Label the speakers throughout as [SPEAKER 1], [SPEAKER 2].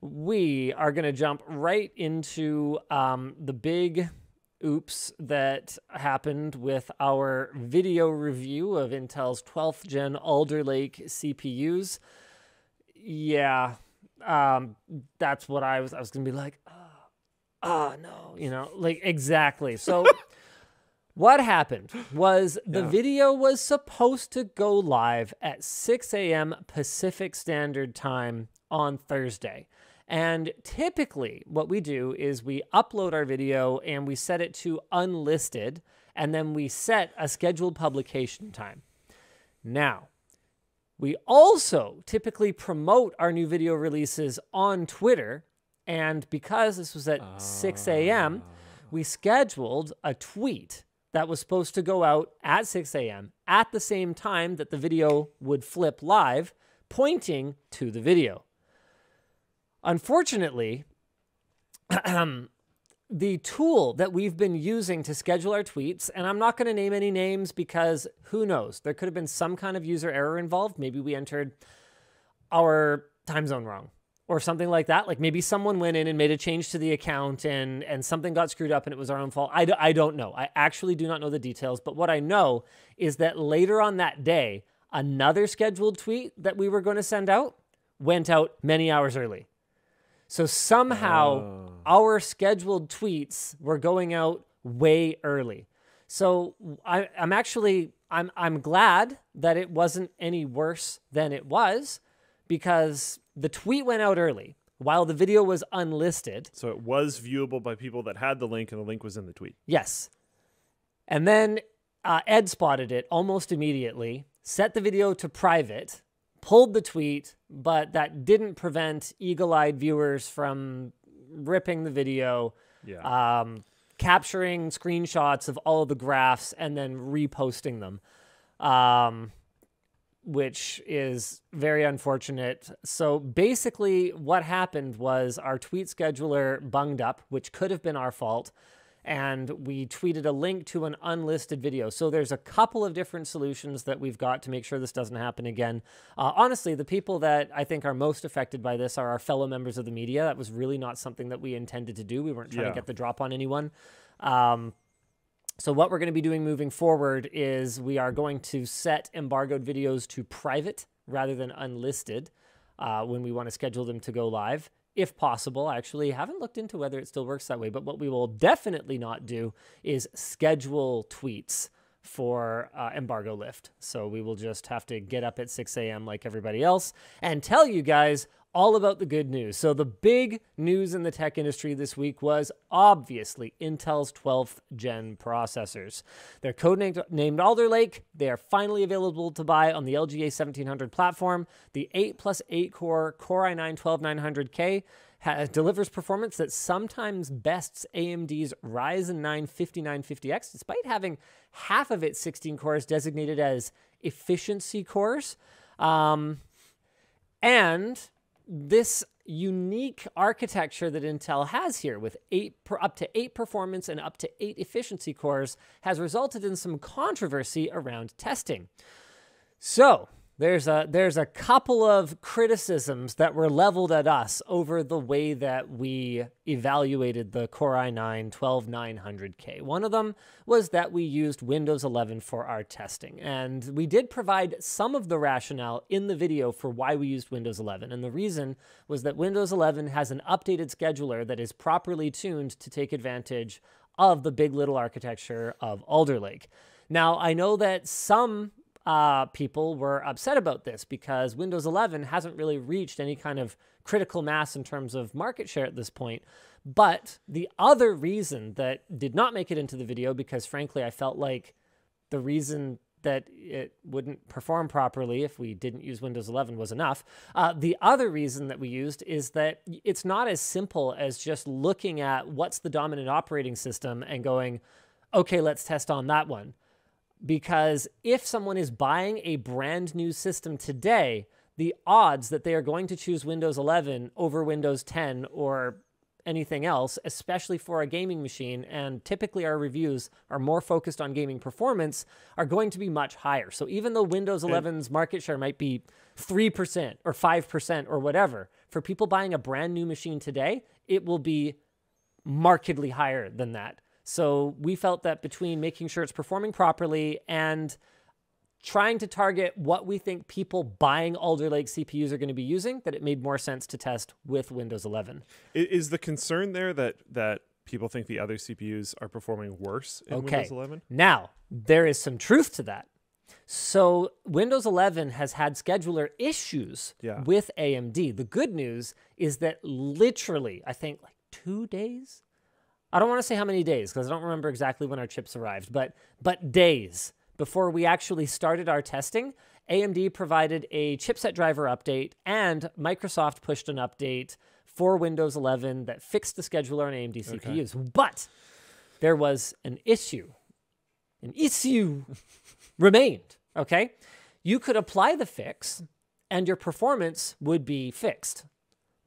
[SPEAKER 1] we are going to jump right into the big oops that happened with our video review of Intel's 12th gen Alder Lake CPUs. Yeah, that's what I was going to be like, no, you know, like exactly. So what happened was the video was supposed to go live at 6 a.m. Pacific Standard Time on Thursday. And typically what we do is we upload our video and we set it to unlisted, and then we set a scheduled publication time. Now, we also typically promote our new video releases on Twitter, and because this was at 6 a.m., we scheduled a tweet that was supposed to go out at 6 a.m. at the same time that the video would flip live, pointing to the video. Unfortunately, the tool that we've been using to schedule our tweets, and I'm not going to name any names because who knows, there could have been some kind of user error involved. Maybe we entered our time zone wrong or something like that. Like maybe someone went in and made a change to the account and something got screwed up and it was our own fault. I don't know. I actually do not know the details. But what I know is that later on that day, another scheduled tweet that we were going to send out went out many hours early. So somehow our scheduled tweets were going out way early. So I'm glad that it wasn't any worse than it was, because the tweet went out early while the video was unlisted.
[SPEAKER 2] So it was viewable by people that had the link, and the link was in the tweet.
[SPEAKER 1] Yes. And then Ed spotted it almost immediately, set the video to private, pulled the tweet, but that didn't prevent eagle-eyed viewers from ripping the video, capturing screenshots of all of the graphs, and then reposting them, which is very unfortunate. So basically what happened was our tweet scheduler bunged up, which could have been our fault, and we tweeted a link to an unlisted video. So there's a couple of different solutions that we've got to make sure this doesn't happen again. Honestly, the people that I think are most affected by this are our fellow members of the media. That was really not something that we intended to do. We weren't trying to get the drop on anyone. So what we're going to be doing moving forward is we are going to set embargoed videos to private rather than unlisted when we want to schedule them to go live. If possible. I actually haven't looked into whether it still works that way, but what we will definitely not do is schedule tweets for embargo lift. So we will just have to get up at 6 a.m. like everybody else and tell you guys all about the good news. So the big news in the tech industry this week was obviously Intel's 12th gen processors. They're codenamed Alder Lake. They are finally available to buy on the LGA 1700 platform. The 8+8 core Core i9-12900K delivers performance that sometimes bests AMD's Ryzen 9 5950X, despite having half of its 16 cores designated as efficiency cores. And this unique architecture that Intel has here with up to 8 performance and up to 8 efficiency cores has resulted in some controversy around testing. So there's a couple of criticisms that were leveled at us over the way that we evaluated the Core i9-12900K. One of them was that we used Windows 11 for our testing, and we did provide some of the rationale in the video for why we used Windows 11, and the reason was that Windows 11 has an updated scheduler that is properly tuned to take advantage of the big little architecture of Alder Lake. Now, I know that some people were upset about this because Windows 11 hasn't really reached any kind of critical mass in terms of market share at this point. But the other reason that did not make it into the video, because frankly, I felt like the reason that it wouldn't perform properly if we didn't use Windows 11 was enough. The other reason that we used is that it's not as simple as just looking at what's the dominant operating system and going, okay, let's test on that one. Because if someone is buying a brand new system today, the odds that they are going to choose Windows 11 over Windows 10 or anything else, especially for a gaming machine, and typically our reviews are more focused on gaming performance, are going to be much higher. So even though Windows 11's market share might be 3% or 5% or whatever, for people buying a brand new machine today, it will be markedly higher than that. So we felt that between making sure it's performing properly and trying to target what we think people buying Alder Lake CPUs are going to be using, that it made more sense to test with Windows 11.
[SPEAKER 2] Is the concern there that people think the other CPUs are performing worse in Windows 11?
[SPEAKER 1] Now, there is some truth to that. So Windows 11 has had scheduler issues with AMD. The good news is that literally, I think like 2 days? I don't want to say how many days because I don't remember exactly when our chips arrived, but days before we actually started our testing, AMD provided a chipset driver update and Microsoft pushed an update for Windows 11 that fixed the scheduler on AMD CPUs. Okay. But there was an issue. An issue remained, okay? You could apply the fix and your performance would be fixed.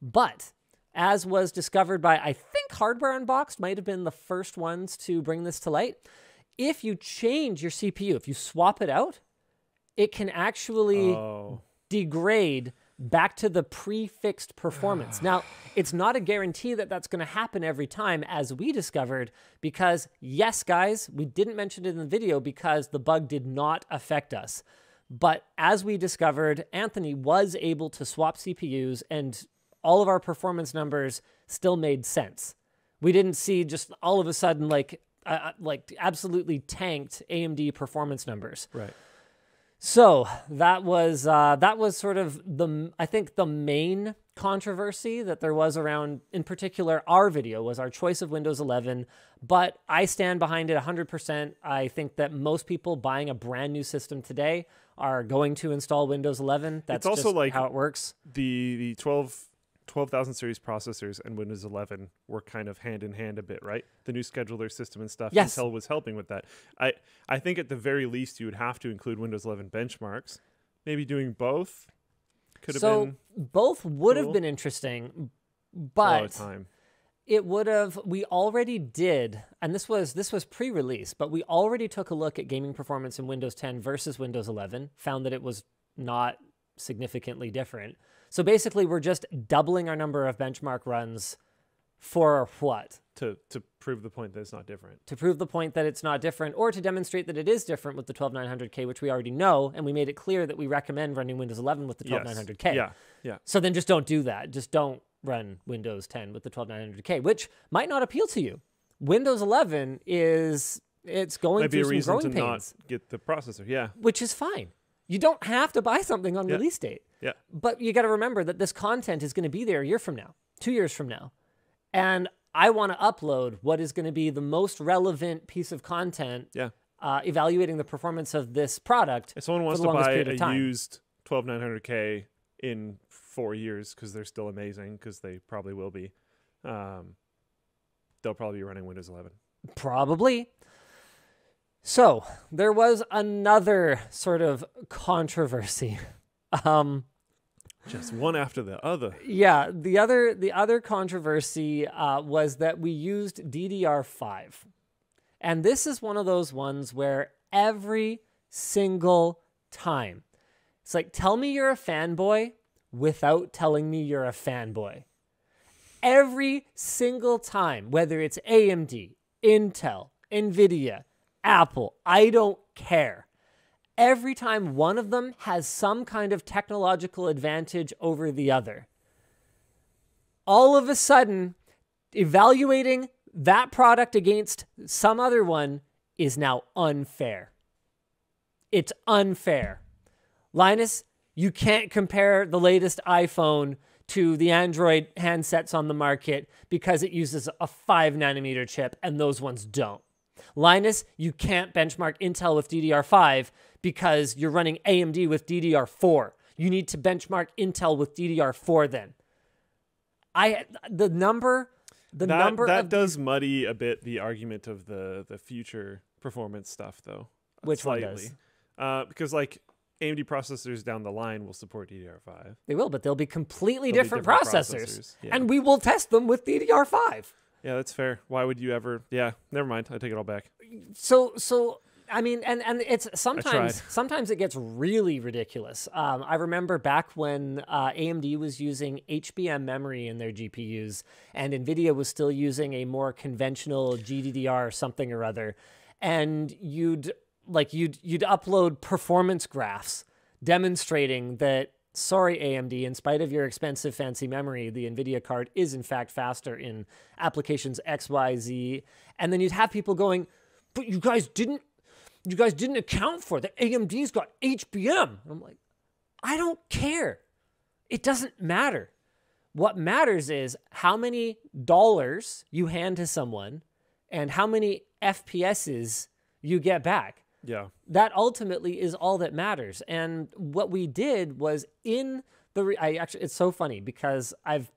[SPEAKER 1] But as was discovered by, I think Hardware Unboxed might have been the first ones to bring this to light, if you change your CPU, if you swap it out, it can actually degrade back to the prefixed performance. Now, it's not a guarantee that that's going to happen every time, as we discovered, because yes, guys, we didn't mention it in the video because the bug did not affect us. But as we discovered, Anthony was able to swap CPUs and all of our performance numbers still made sense. We didn't see just all of a sudden like absolutely tanked AMD performance numbers.
[SPEAKER 2] Right.
[SPEAKER 1] So that was sort of I think the main controversy that there was around, in particular, our video was our choice of Windows 11, but I stand behind it 100%. I think that most people buying a brand new system today are going to install Windows 11. That's
[SPEAKER 2] it's also
[SPEAKER 1] just
[SPEAKER 2] like
[SPEAKER 1] how it works.
[SPEAKER 2] The 12,000 series processors and Windows 11 were kind of hand in hand a bit, right? The new scheduler system and stuff.
[SPEAKER 1] Yes.
[SPEAKER 2] Intel was helping with that. I think at the very least you would have to include Windows 11 benchmarks. Maybe doing both could have been.
[SPEAKER 1] So both would have been interesting, but
[SPEAKER 2] a lot of time.
[SPEAKER 1] It would have. We already did, and this was pre-release, but we already took a look at gaming performance in Windows 10 versus Windows 11. Found that it was not significantly different. So basically, we're just doubling our number of benchmark runs for what?
[SPEAKER 2] To prove the point that it's not different.
[SPEAKER 1] To prove the point that it's not different, or to demonstrate that it is different with the 12900K, which we already know, and we made it clear that we recommend running Windows 11 with the 12900K.
[SPEAKER 2] Yeah.
[SPEAKER 1] So then just don't do that. Just don't run Windows 10 with the 12900K, which might not appeal to you. Windows 11 it's going through some growing pains.
[SPEAKER 2] Not get the processor, yeah.
[SPEAKER 1] Which is fine. You don't have to buy something on release date.
[SPEAKER 2] Yeah.
[SPEAKER 1] But you got to remember that this content is going to be there a year from now, 2 years from now. And I want to upload what is going to be the most relevant piece of content evaluating the performance of this product.
[SPEAKER 2] If someone wants to buy a used 12900K in 4 years because they're still amazing, because they probably will be, they'll probably be running Windows 11.
[SPEAKER 1] Probably. So there was another sort of controversy.
[SPEAKER 2] Just one after the other.
[SPEAKER 1] Yeah, the other controversy was that we used DDR5. And this is one of those ones where every single time, it's like, tell me you're a fanboy without telling me you're a fanboy. Every single time, whether it's AMD, Intel, NVIDIA, Apple, I don't care. Every time one of them has some kind of technological advantage over the other, all of a sudden, evaluating that product against some other one is now unfair. It's unfair. Linus, you can't compare the latest iPhone to the Android handsets on the market because it uses a 5nm chip and those ones don't. Linus, you can't benchmark Intel with DDR5 because you're running AMD with DDR4. You need to benchmark Intel with DDR4 then. That
[SPEAKER 2] does muddy a bit the argument of the future performance stuff, though.
[SPEAKER 1] Which
[SPEAKER 2] slightly.
[SPEAKER 1] one does?
[SPEAKER 2] Because like AMD processors down the line will support DDR5.
[SPEAKER 1] They will, but they'll be completely
[SPEAKER 2] They'll be
[SPEAKER 1] different
[SPEAKER 2] different
[SPEAKER 1] processors.
[SPEAKER 2] Yeah.
[SPEAKER 1] And we will test them with DDR5.
[SPEAKER 2] Yeah, that's fair. Why would you ever? Yeah, never mind. I take it all back.
[SPEAKER 1] So I mean, and it's
[SPEAKER 2] tried.
[SPEAKER 1] sometimes it gets really ridiculous. I remember back when AMD was using HBM memory in their GPUs, and NVIDIA was still using a more conventional GDDR something or other, and you'd upload performance graphs demonstrating that, sorry, AMD, in spite of your expensive fancy memory, the NVIDIA card is in fact faster in applications X, Y, Z. And then you'd have people going, but you guys didn't account for that AMD's got HBM. And I'm like, I don't care. It doesn't matter. What matters is how many dollars you hand to someone and how many FPSs you get back.
[SPEAKER 2] Yeah.
[SPEAKER 1] That ultimately is all that matters. And what we did was it's so funny because I've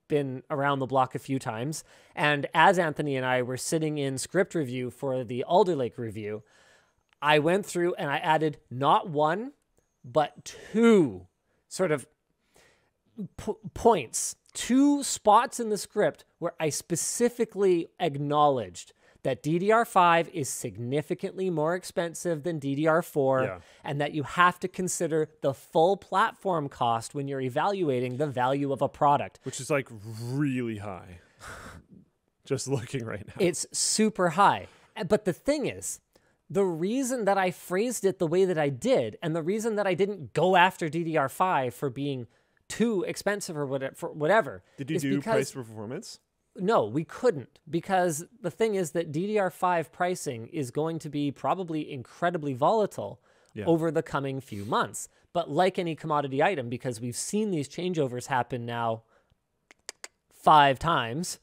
[SPEAKER 1] been around the block a few times. And as Anthony and I were sitting in script review for the Alder Lake review, I went through and I added not one, but two sort of points, two spots in the script where I specifically acknowledged that DDR5 is significantly more expensive than DDR4, and that you have to consider the full platform cost when you're evaluating the value of a product.
[SPEAKER 2] Which is like really high. Just looking right now.
[SPEAKER 1] It's super high. But the thing is, the reason that I phrased it the way that I did, and the reason that I didn't go after DDR5 for being too expensive or whatever.
[SPEAKER 2] Did you do price performance?
[SPEAKER 1] No, we couldn't, because the thing is that DDR5 pricing is going to be probably incredibly volatile over the coming few months. But like any commodity item, because we've seen these changeovers happen now 5 times,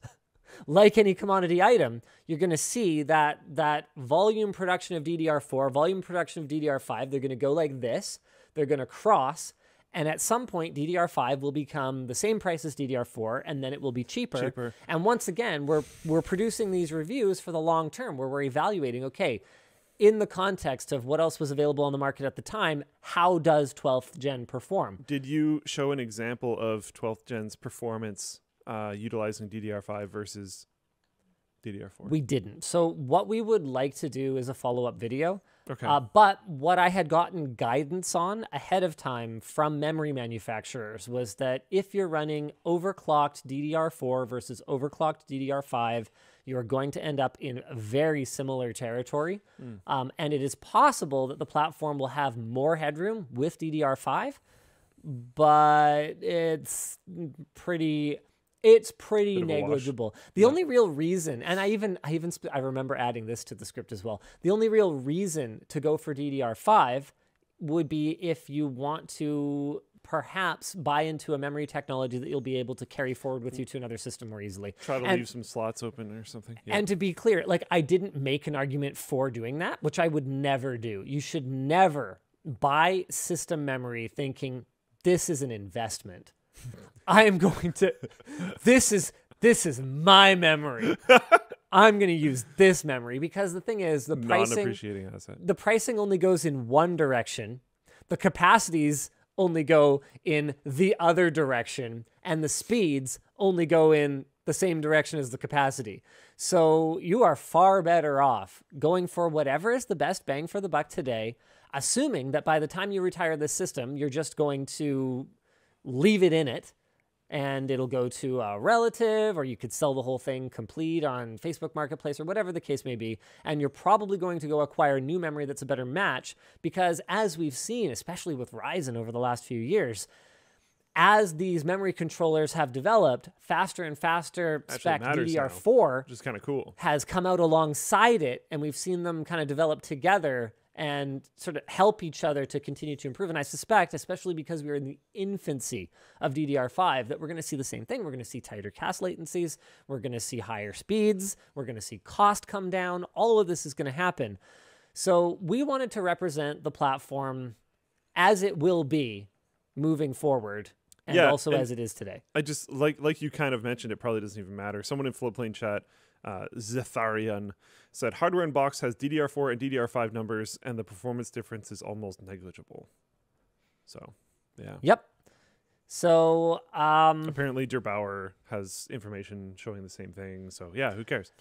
[SPEAKER 1] like any commodity item, you're going to see that volume production of DDR4, volume production of DDR5, they're going to go like this. They're going to cross. And at some point, DDR5 will become the same price as DDR4, and then it will be cheaper. And once again, we're producing these reviews for the long term, where we're evaluating, okay, in the context of what else was available on the market at the time, how does 12th gen perform?
[SPEAKER 2] Did you show an example of 12th gen's performance utilizing DDR5 versus DDR4?
[SPEAKER 1] We didn't. So what we would like to do is a follow-up video.
[SPEAKER 2] Okay.
[SPEAKER 1] But what I had gotten guidance on ahead of time from memory manufacturers was that if you're running overclocked DDR4 versus overclocked DDR5, you're going to end up in very similar territory. And it is possible that the platform will have more headroom with DDR5, but it's pretty negligible. The only real reason, and I remember adding this to the script as well. The only real reason to go for DDR5 would be if you want to perhaps buy into a memory technology that you'll be able to carry forward with you to another system more easily.
[SPEAKER 2] Try to leave some slots open or something. Yeah.
[SPEAKER 1] And to be clear, like, I didn't make an argument for doing that, which I would never do. You should never buy system memory thinking this is an investment. I am going to, this is my memory. I'm going to use this memory, because the thing is, the
[SPEAKER 2] non-appreciating asset.
[SPEAKER 1] The pricing only goes in one direction. The capacities only go in the other direction, and the speeds only go in the same direction as the capacity. So you are far better off going for whatever is the best bang for the buck today, assuming that by the time you retire this system, you're just going to leave it in it, and it'll go to a relative, or you could sell the whole thing complete on Facebook Marketplace, or whatever the case may be. And you're probably going to go acquire new memory that's a better match, because as we've seen, especially with Ryzen over the last few years, as these memory controllers have developed, faster and faster spec DDR4
[SPEAKER 2] which is kind of cool,
[SPEAKER 1] has come out alongside it, and we've seen them kind of develop together and sort of help each other to continue to improve. And I suspect, especially because we are in the infancy of DDR5, that we're going to see the same thing. We're going to see tighter cache latencies. We're going to see higher speeds. We're going to see cost come down. All of this is going to happen. So we wanted to represent the platform as it will be moving forward and also as it is today.
[SPEAKER 2] I just like you kind of mentioned, it probably doesn't even matter. Someone in Floodplain chat, Zetharian, said hardware in box has DDR4 and DDR5 numbers, and the performance difference is almost negligible. So, yeah.
[SPEAKER 1] Yep. So
[SPEAKER 2] apparently Gerbauer has information showing the same thing. So yeah, who cares?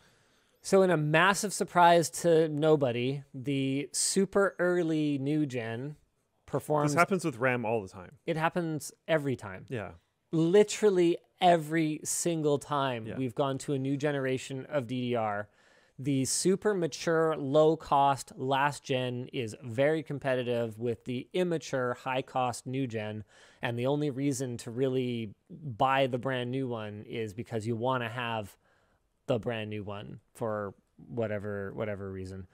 [SPEAKER 1] So in a massive surprise to nobody, the super early new gen performs.
[SPEAKER 2] This happens with RAM all the time.
[SPEAKER 1] It happens every time.
[SPEAKER 2] Yeah.
[SPEAKER 1] Literally every single time we've gone to a new generation of DDR. The super mature, low-cost last gen is very competitive with the immature, high-cost new gen, and the only reason to really buy the brand new one is because you want to have the brand new one for whatever reason.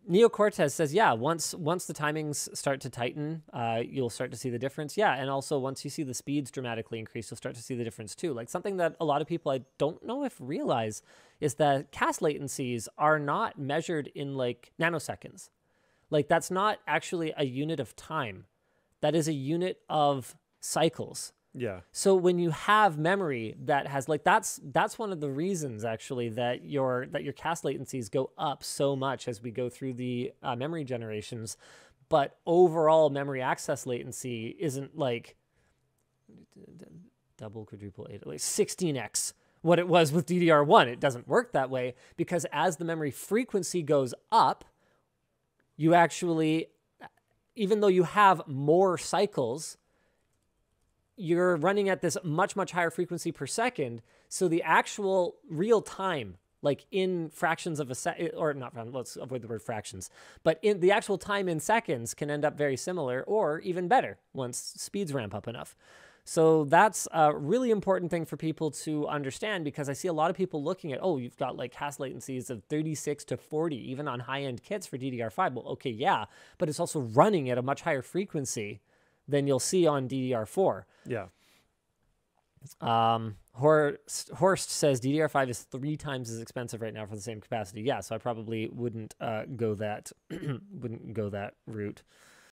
[SPEAKER 1] Neo Cortez says, yeah, once the timings start to tighten, you'll start to see the difference. Yeah, and also once you see the speeds dramatically increase, you'll start to see the difference too. Like something that a lot of people I don't know if realize is that cast latencies are not measured in like nanoseconds. Like that's not actually a unit of time. That is a unit of cycles.
[SPEAKER 2] Yeah.
[SPEAKER 1] So when you have memory that has like that's one of the reasons actually that your cast latencies go up so much as we go through the memory generations, but overall memory access latency isn't like double, quadruple, eight, like 16x what it was with DDR1. It doesn't work that way because as the memory frequency goes up, you actually, even though you have more cycles, you're running at this much, much higher frequency per second. So the actual real time, like in fractions of a second, or not, let's avoid the word fractions, but in the actual time in seconds can end up very similar or even better once speeds ramp up enough. So that's a really important thing for people to understand because I see a lot of people looking at, oh, you've got like cast latencies of 36 to 40, even on high-end kits for DDR5. Well, okay, yeah, but it's also running at a much higher frequency than you'll see on DDR4.
[SPEAKER 2] Yeah.
[SPEAKER 1] Horst says DDR5 is 3 times as expensive right now for the same capacity. Yeah, so I probably wouldn't go that route.